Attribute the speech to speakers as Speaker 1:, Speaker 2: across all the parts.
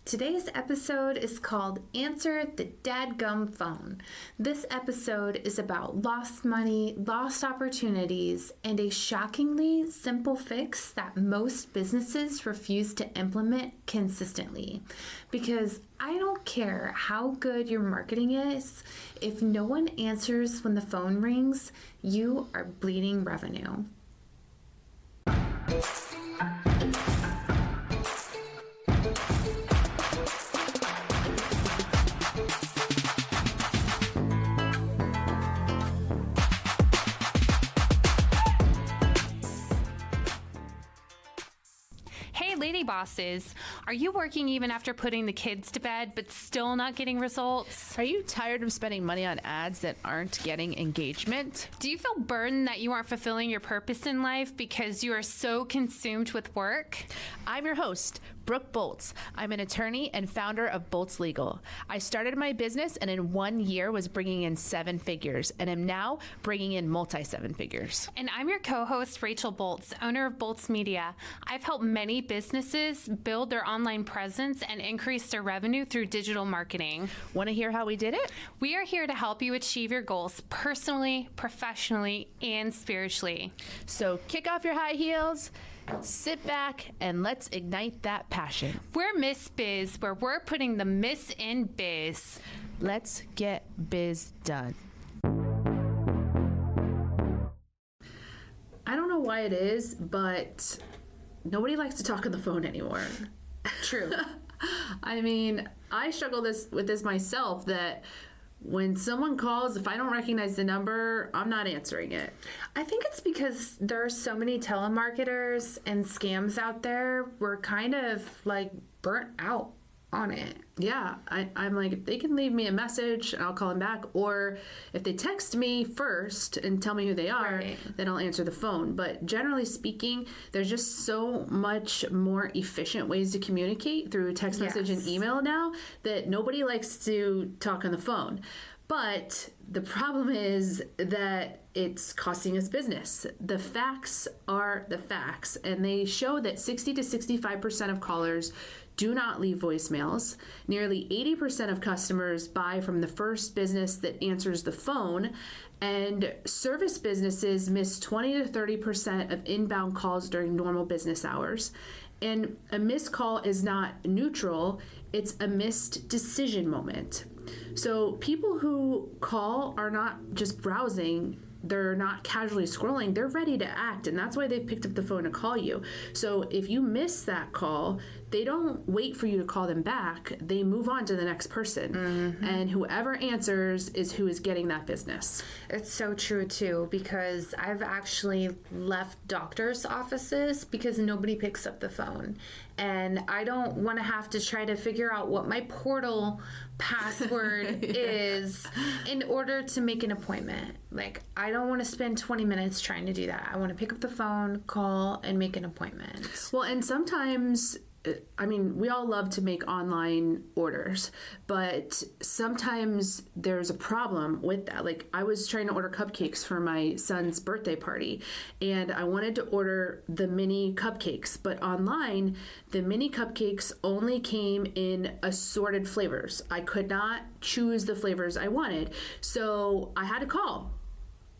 Speaker 1: Today's episode is called Answer the Dadgum Phone. This episode is about lost money, lost opportunities, and a shockingly simple fix that most businesses refuse to implement consistently. Because I don't care how good your marketing is, if no one answers when the phone rings, you are bleeding revenue.
Speaker 2: Hey, lady bosses, are you working even after putting the kids to bed but still not getting results?
Speaker 3: Are you tired of spending money on ads that aren't getting engagement?
Speaker 2: Do you feel burdened that you aren't fulfilling your purpose in life because you are so consumed with work?
Speaker 3: I'm your host, Brooke Bolts. I'm an attorney and founder of Bolts Legal. I started my business and in 1 year was bringing in 7 figures and am now bringing in multi-7 figures.
Speaker 2: And I'm your co-host, Rachel Bolts, owner of Bolts Media. I've helped many businesses build their online presence and increase their revenue through digital marketing.
Speaker 3: Want to hear how we did it?
Speaker 2: We are here to help you achieve your goals personally, professionally, and spiritually.
Speaker 3: So kick off your high heels, sit back, and let's ignite that passion.
Speaker 2: We're Miss Biz, where we're putting the miss in biz.
Speaker 3: Let's get biz done.
Speaker 4: I don't know why it is, but nobody likes to talk on the phone anymore.
Speaker 2: True.
Speaker 4: I mean, I struggle with this myself, that when someone calls, if I don't recognize the number, I'm not answering it.
Speaker 1: I think it's because there are so many telemarketers and scams out there. We're kind of like burnt out on it.
Speaker 4: Yeah, I'm like, if they can leave me a message, I'll call them back. Or if they text me first and tell me who they are,
Speaker 1: Right.
Speaker 4: then I'll answer the phone. But generally speaking, there's just so much more efficient ways to communicate through text message and email now that nobody likes to talk on the phone. But the problem is that it's costing us business. The facts are the facts, and they show that 60 to 65% of callers do not leave voicemails. Nearly 80% of customers buy from the first business that answers the phone, and service businesses miss 20 to 30% of inbound calls during normal business hours. And a missed call is not neutral, it's a missed decision moment. So people who call are not just browsing, they're not casually scrolling, they're ready to act, and that's why they picked up the phone to call you. So if you miss that call, they don't wait for you to call them back, they move on to the next person. And whoever answers is who is getting that business.
Speaker 1: It's so true too, because I've actually left doctors' offices because nobody picks up the phone. And I don't want to have to try to figure out what my portal password is in order to make an appointment. Like, I don't want to spend 20 minutes trying to do that. I want to pick up the phone, call, and make an appointment.
Speaker 4: Well, and sometimes, I mean, we all love to make online orders, but sometimes there's a problem with that. Like, I was trying to order cupcakes for my son's birthday party, and I wanted to order the mini cupcakes, but online, the mini cupcakes only came in assorted flavors. I could not choose the flavors I wanted, so I had to call.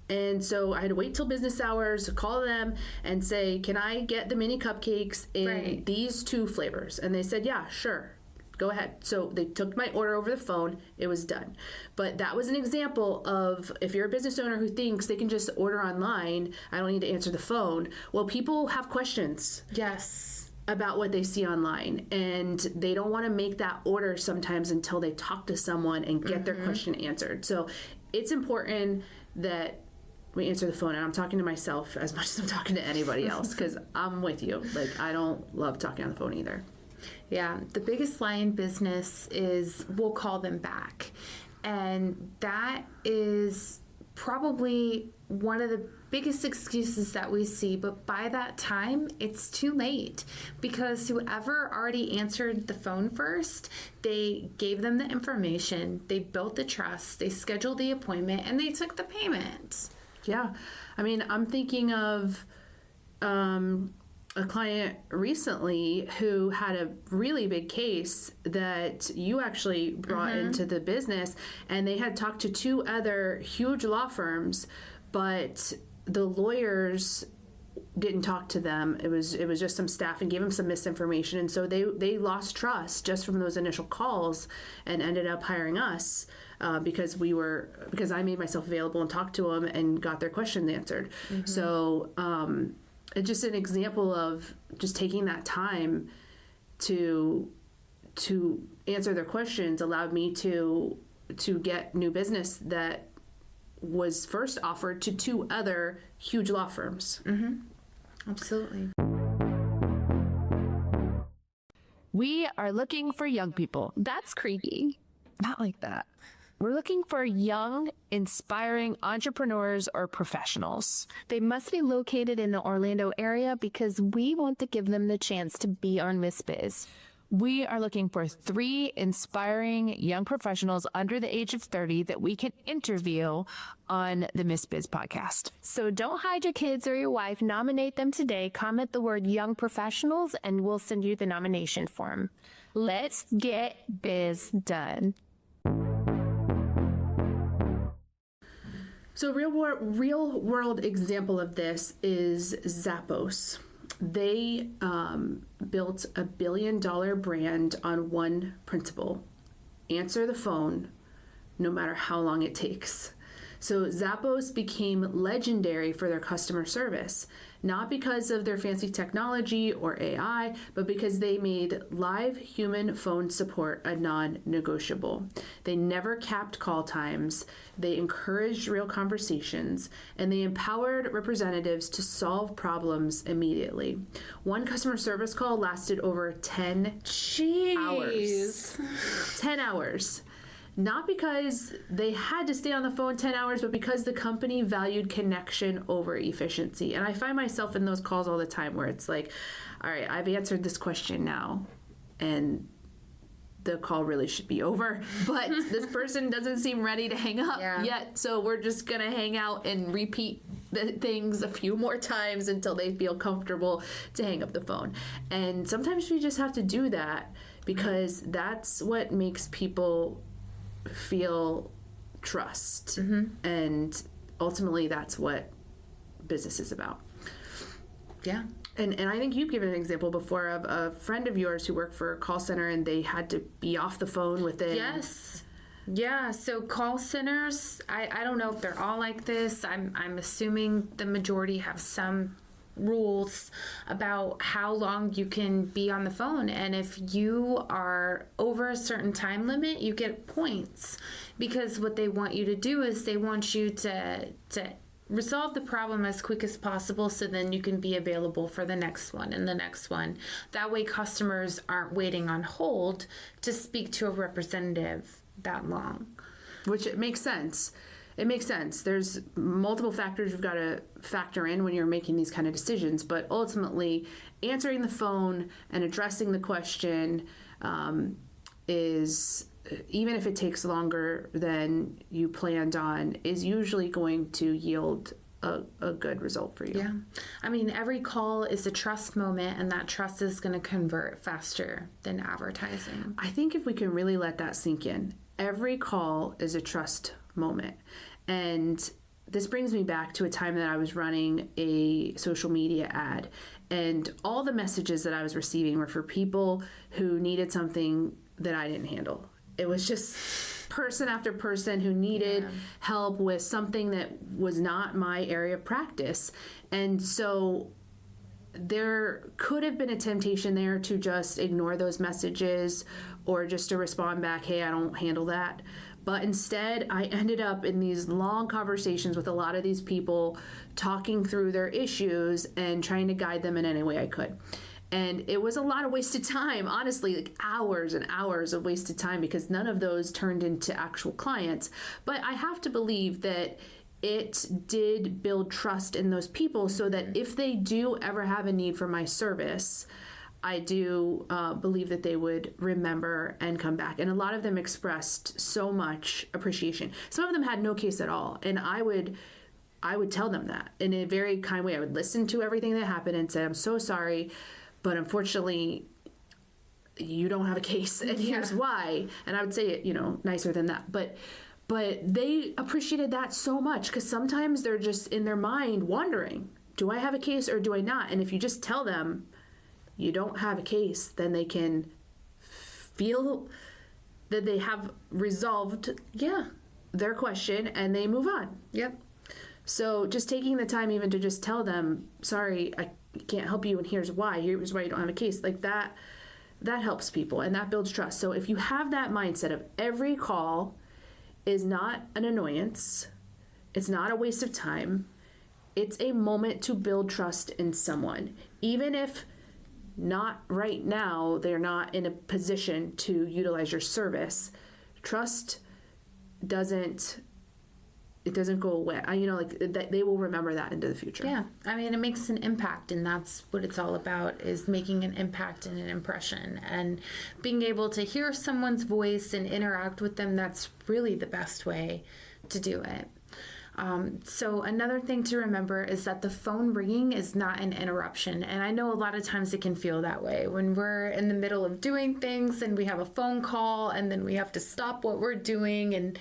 Speaker 4: And so I had to wait till business hours, call them and say, can I get the mini cupcakes in these 2 flavors? And they said, yeah, sure, go ahead. So they took my order over the phone. It was done. But that was an example of, if you're a business owner who thinks they can just order online, I don't need to answer the phone. Well, people have questions.
Speaker 1: Yes.
Speaker 4: About what they see online, and they don't want to make that order sometimes until they talk to someone and get their question answered. So it's important that we answer the phone, and I'm talking to myself as much as I'm talking to anybody else, because I'm with you. Like, I don't love talking on the phone either.
Speaker 1: Yeah, the biggest lie in business is we'll call them back. And that is probably one of the biggest excuses that we see, but by that time it's too late, because whoever already answered the phone first, they gave them the information, they built the trust, they scheduled the appointment, and they took the payment.
Speaker 4: Yeah. I mean, I'm thinking of a client recently who had a really big case that you actually brought into the business, and they had talked to 2 other huge law firms, but the lawyers didn't talk to them. It was just some staff and gave them some misinformation, and so they lost trust just from those initial calls and ended up hiring us because I made myself available and talked to them and got their questions answered. So it's just an example of just taking that time to answer their questions allowed me to get new business that was first offered to 2 other huge law firms.
Speaker 1: Absolutely.
Speaker 3: We are looking for young people.
Speaker 5: That's creepy.
Speaker 3: Not like that. We're looking for young, inspiring entrepreneurs or professionals.
Speaker 5: They must be located in the Orlando area because we want to give them the chance to be on Miss Biz.
Speaker 3: We are looking for 3 inspiring young professionals under the age of 30 that we can interview on the Miss Biz podcast.
Speaker 5: So don't hide your kids or your wife. Nominate them today. Comment the word young professionals and we'll send you the nomination form. Let's get biz done.
Speaker 4: So real world example of this is Zappos. They built a $1 billion brand on one principle: answer the phone no matter how long it takes. So Zappos became legendary for their customer service, not because of their fancy technology or AI, but because they made live human phone support a non-negotiable. They never capped call times, they encouraged real conversations, and they empowered representatives to solve problems immediately. One customer service call lasted over 10 hours. 10 hours. Not because they had to stay on the phone 10 hours, but because the company valued connection over efficiency. And I find myself in those calls all the time where it's like, all right, I've answered this question now, and the call really should be over, but this person doesn't seem ready to hang up yet, so we're just going to hang out and repeat the things a few more times until they feel comfortable to hang up the phone. And sometimes we just have to do that because that's what makes people feel trust, and ultimately that's what business is about.
Speaker 1: Yeah.
Speaker 4: And I think you've given an example before of a friend of yours who worked for a call center and they had to be off the phone within.
Speaker 1: Yes. Yeah, so call centers, I don't know if they're all like this. I'm assuming the majority have some rules about how long you can be on the phone, and if you are over a certain time limit, you get points, because what they want you to do is they want you to resolve the problem as quick as possible, so then you can be available for the next one and the next one. That way customers aren't waiting on hold to speak to a representative that long.
Speaker 4: Which it makes sense. It makes sense. There's multiple factors you've got to factor in when you're making these kind of decisions, but ultimately answering the phone and addressing the question is, even if it takes longer than you planned on, is usually going to yield a good result for you.
Speaker 1: Yeah. I mean, every call is a trust moment, and that trust is going to convert faster than advertising.
Speaker 4: I think if we can really let that sink in, every call is a trust moment. And this brings me back to a time that I was running a social media ad, and all the messages that I was receiving were for people who needed something that I didn't handle. It was just person after person who needed help with something that was not my area of practice. And so there could have been a temptation there to just ignore those messages or just to respond back, hey, I don't handle that. But instead, I ended up in these long conversations with a lot of these people, talking through their issues and trying to guide them in any way I could. And it was a lot of wasted time, honestly, like hours and hours of wasted time, because none of those turned into actual clients. But I have to believe that it did build trust in those people, so that if they do ever have a need for my service, I do believe that they would remember and come back. And a lot of them expressed so much appreciation. Some of them had no case at all. And I would I would tell them that in a very kind way. I would listen to everything that happened and say, I'm so sorry, but unfortunately, you don't have a case, and here's why. And I would say it, nicer than that. But they appreciated that so much, because sometimes they're just in their mind wondering, do I have a case or do I not? And if you just tell them you don't have a case, then they can feel that they have resolved their question and they move on.
Speaker 1: Yep.
Speaker 4: So just taking the time even to just tell them, sorry, I can't help you, and here's why you don't have a case, like that helps people, and that builds trust. So if you have that mindset of every call is not an annoyance, it's not a waste of time, it's a moment to build trust in someone. Even if not right now, they're not in a position to utilize your service, trust doesn't go away. They will remember that into the future.
Speaker 1: Yeah. I mean, it makes an impact, and that's what it's all about, is making an impact and an impression, and being able to hear someone's voice and interact with them. That's really the best way to do it. So another thing to remember is that the phone ringing is not an interruption. And I know a lot of times it can feel that way when we're in the middle of doing things and we have a phone call and then we have to stop what we're doing and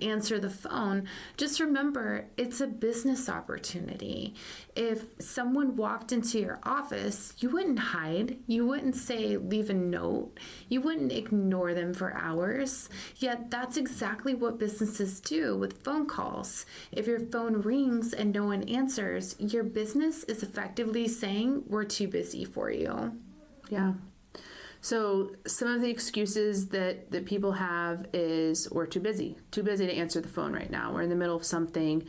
Speaker 1: answer the phone. Just remember, it's a business opportunity. If someone walked into your office, you wouldn't hide. You wouldn't say, leave a note. You wouldn't ignore them for hours. Yet that's exactly what businesses do with phone calls. If your phone rings and no one answers, your business is effectively saying, we're too busy for you.
Speaker 4: Yeah. So some of the excuses that people have is, we're too busy to answer the phone right now. We're in the middle of something.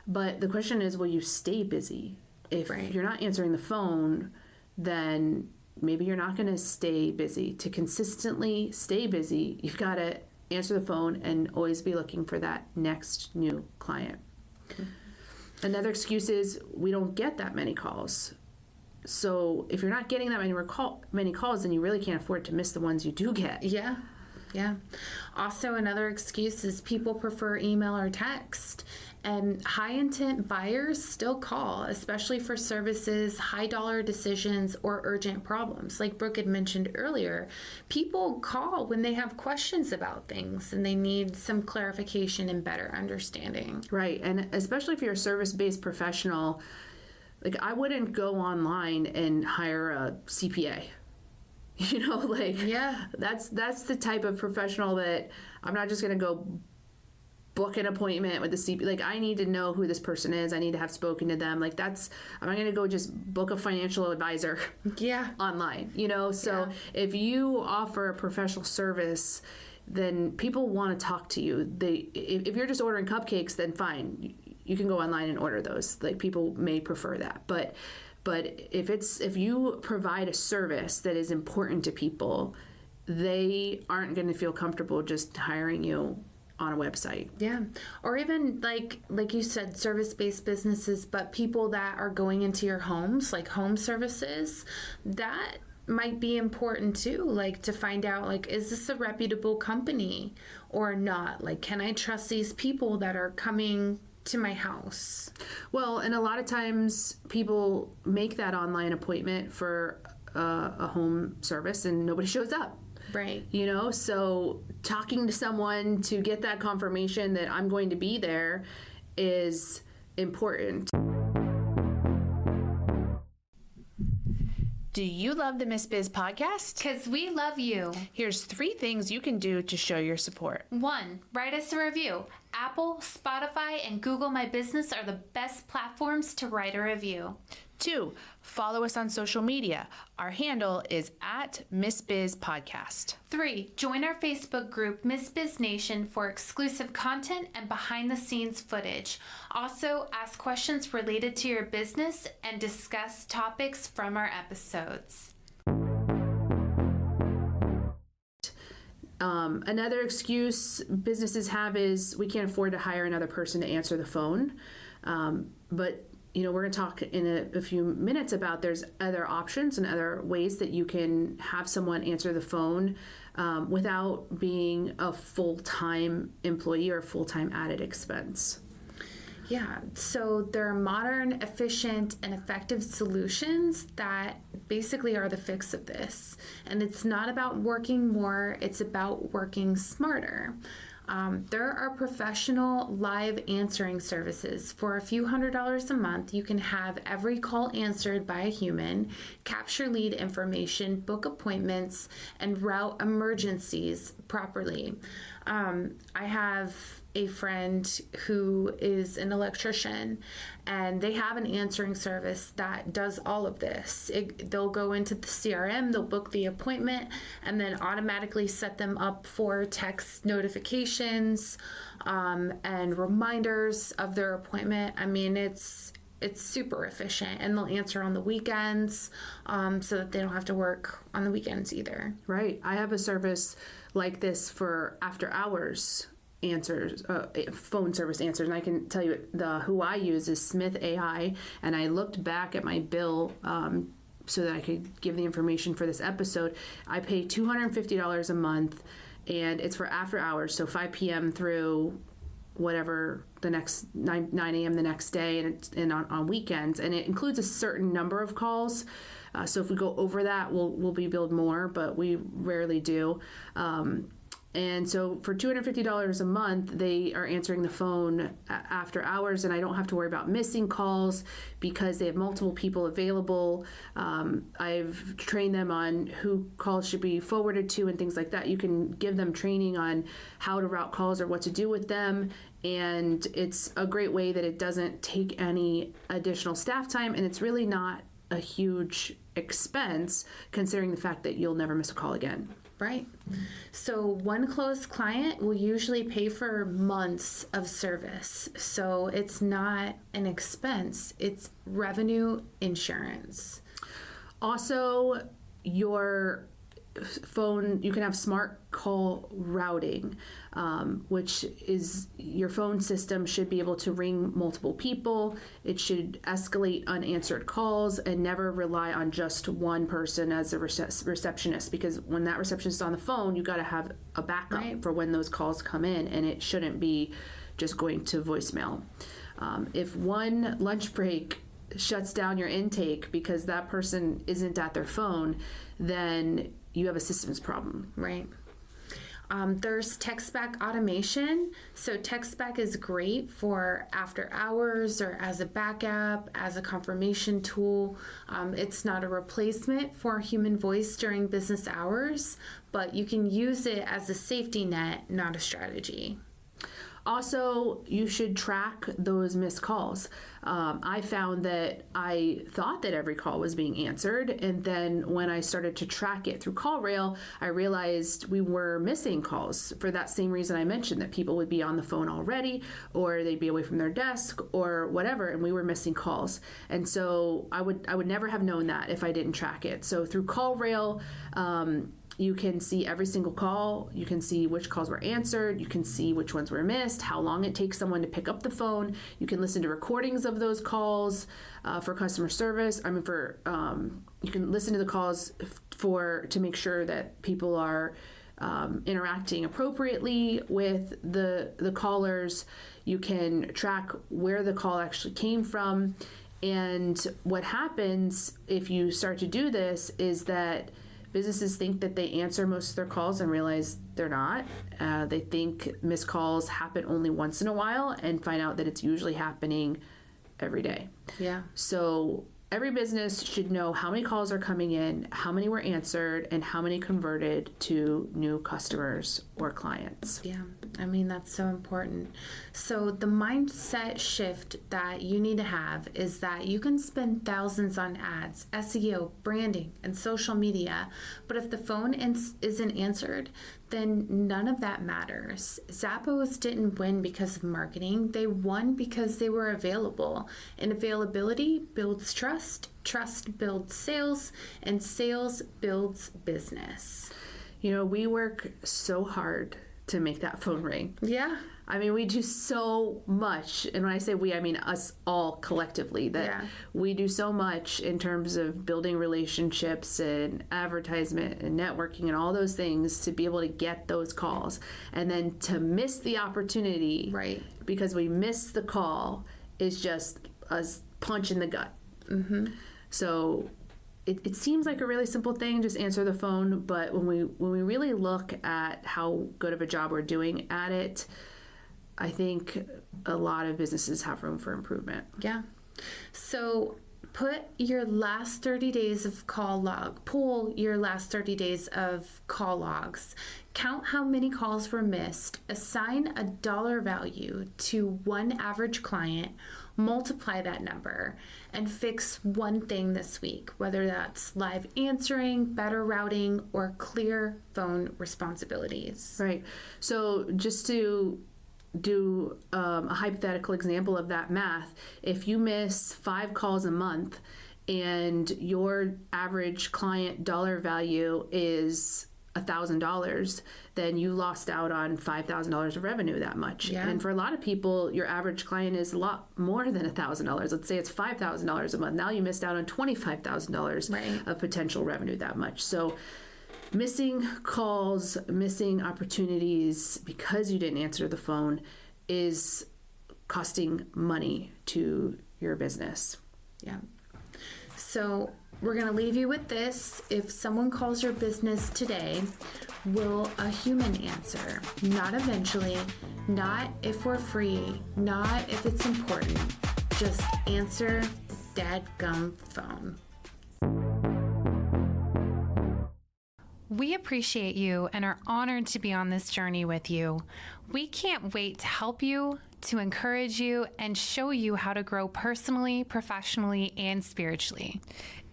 Speaker 4: But the question is, will you stay busy? If you're not answering the phone, then maybe you're not going to stay busy. To consistently stay busy, you've got to answer the phone and always be looking for that next new client. Okay. Another excuse is, we don't get that many calls. So if you're not getting that many calls, then you really can't afford to miss the ones you do get.
Speaker 1: Yeah. Yeah. Also, another excuse is people prefer email or text. And high intent buyers still call, especially for services, high dollar decisions, or urgent problems. Like Brooke had mentioned earlier, people call when they have questions about things and they need some clarification and better understanding.
Speaker 4: Right. And especially if you're a service-based professional, like, I wouldn't go online and hire a CPA.
Speaker 1: Yeah,
Speaker 4: that's the type of professional that I'm not just going to go book an appointment with the CPA. Like, I need to know who this person is. I need to have spoken to them. Like, I'm not going to go just book a financial advisor online, So if you offer a professional service, then people want to talk to you. If you're just ordering cupcakes, then fine. You can go online and order those. Like, people may prefer that. But if you provide a service that is important to people, they aren't going to feel comfortable just hiring you on a website.
Speaker 1: Yeah. Or even like you said, service-based businesses, but people that are going into your homes, like home services, that might be important too, like to find out, like, is this a reputable company or not? Like, can I trust these people that are coming to my house?
Speaker 4: Well, and a lot of times people make that online appointment for a home service and nobody shows up.
Speaker 1: Right.
Speaker 4: So talking to someone to get that confirmation that I'm going to be there is important.
Speaker 3: Do you love the Miss Biz podcast?
Speaker 2: Because we love you.
Speaker 3: Here's 3 things you can do to show your support.
Speaker 2: 1, write us a review. Apple, Spotify, and Google My Business are the best platforms to write a review.
Speaker 3: 2, follow us on social media. Our handle is @MissBizPodcast.
Speaker 2: 3, join our Facebook group, Miss Biz Nation, for exclusive content and behind-the-scenes footage. Also, ask questions related to your business and discuss topics from our episodes.
Speaker 4: Another excuse businesses have is, we can't afford to hire another person to answer the phone. But we're going to talk in a few minutes about there's other options and other ways that you can have someone answer the phone without being a full-time employee or full-time added expense.
Speaker 1: Yeah, so there are modern, efficient, and effective solutions that basically are the fix of this. And it's not about working more, it's about working smarter. There are professional live answering services. For a few $100s a month, you can have every call answered by a human, capture lead information, book appointments, and route emergencies properly. I have a friend who is an electrician, and they have an answering service that does all of this. They'll go into the CRM, they'll book the appointment, and then automatically set them up for text notifications and reminders of their appointment. I mean, it's super efficient, and they'll answer on the weekends so that they don't have to work on the weekends either.
Speaker 4: Right. I have a service like this for after hours answers, phone service answers, and I can tell you who I use is Smith AI, and I looked back at my bill so that I could give the information for this episode. I pay $250 a month, and it's for after hours, so 5 p.m. through whatever the next 9 a.m. the next day, and on weekends, and it includes a certain number of calls. So if we go over that, we'll be billed more, but we rarely do. And so for $250 a month, they are answering the phone after hours, and I don't have to worry about missing calls because they have multiple people available. I've trained them on who calls should be forwarded to and things like that. You can give them training on how to route calls or what to do with them. And it's a great way that it doesn't take any additional staff time, and it's really not a huge expense considering the fact that you'll never miss a call again.
Speaker 1: Right. So one closed client will usually pay for months of service. So it's not an expense, it's revenue insurance.
Speaker 4: Also, your phone, you can have smart call routing, which is your phone system should be able to ring multiple people. It should escalate unanswered calls and never rely on just one person as a receptionist, because when that receptionist is on the phone, you got to have a backup for when those calls come in, and it shouldn't be just going to voicemail. If one lunch break shuts down your intake because that person isn't at their phone, then you have a systems problem.
Speaker 1: Right. There's text back automation. So text back is great for after hours or as a backup, as a confirmation tool. It's not a replacement for human voice during business hours, but you can use it as a safety net, not a strategy.
Speaker 4: Also, you should track those missed calls. I found that I thought that every call was being answered, and then when I started to track it through CallRail, I realized we were missing calls for that same reason I mentioned, that people would be on the phone already, or they'd be away from their desk, or whatever, and we were missing calls. And so I would never have known that if I didn't track it. So through CallRail, you can see every single call. You can see which calls were answered. You can see which ones were missed, how long it takes someone to pick up the phone. You can listen to recordings of those calls for customer service. I mean, you can listen to the calls to make sure that people are interacting appropriately with the callers. You can track where the call actually came from. And what happens if you start to do this is that businesses think that they answer most of their calls and realize they're not. They think missed calls happen only once in a while and find out that it's usually happening every day.
Speaker 1: Yeah.
Speaker 4: So every business should know how many calls are coming in, how many were answered, and how many converted to new customers or clients.
Speaker 1: Yeah, I mean, that's so important. So the mindset shift that you need to have is that you can spend thousands on ads, SEO, branding, and social media, but if the phone isn't answered, then none of that matters. Zappos didn't win because of marketing. They won because they were available. And availability builds trust, trust builds sales, and sales builds business.
Speaker 4: You know, we work so hard to make that phone ring.
Speaker 1: Yeah.
Speaker 4: I mean, we do so much. And when I say we, I mean us all collectively. That we do so much in terms of building relationships and advertisement and networking and all those things to be able to get those calls. And then to miss the opportunity
Speaker 1: right,
Speaker 4: because we missed the call is just a punch in the gut. So it seems like a really simple thing, just answer the phone. But when we really look at how good of a job we're doing at it, I think a lot of businesses have room for improvement.
Speaker 1: Yeah. So put your last 30 days of pull your last 30 days of call logs. Count how many calls were missed. Assign a dollar value to one average client. Multiply that number and fix one thing this week, whether that's live answering, better routing, or clear phone responsibilities.
Speaker 4: Right. So just to do a hypothetical example of that math, if you miss 5 calls a month and your average client dollar value is $1,000, then you lost out on $5,000 of revenue that much.
Speaker 1: Yeah.
Speaker 4: And for a lot of people, your average client is a lot more than $1,000. Let's say it's $5,000 a month. Now you missed out on $25,000 of potential revenue that much. So missing calls, missing opportunities because you didn't answer the phone is costing money to your business.
Speaker 1: Yeah. So we're going to leave you with this. If someone calls your business today, will a human answer? Not eventually, not if we're free, not if it's important. Just answer the dadgum phone.
Speaker 2: We appreciate you and are honored to be on this journey with you. We can't wait to help you, to encourage you, and show you how to grow personally, professionally, and spiritually.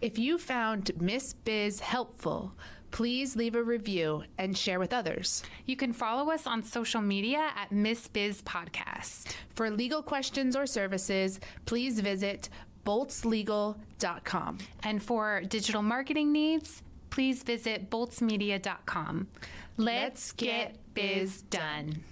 Speaker 3: If you found Miss Biz helpful, please leave a review and share with others.
Speaker 2: You can follow us on social media at Miss Biz Podcast.
Speaker 3: For legal questions or services, please visit boltslegal.com.
Speaker 2: And for digital marketing needs, please visit boltsmedia.com. Let's get biz done.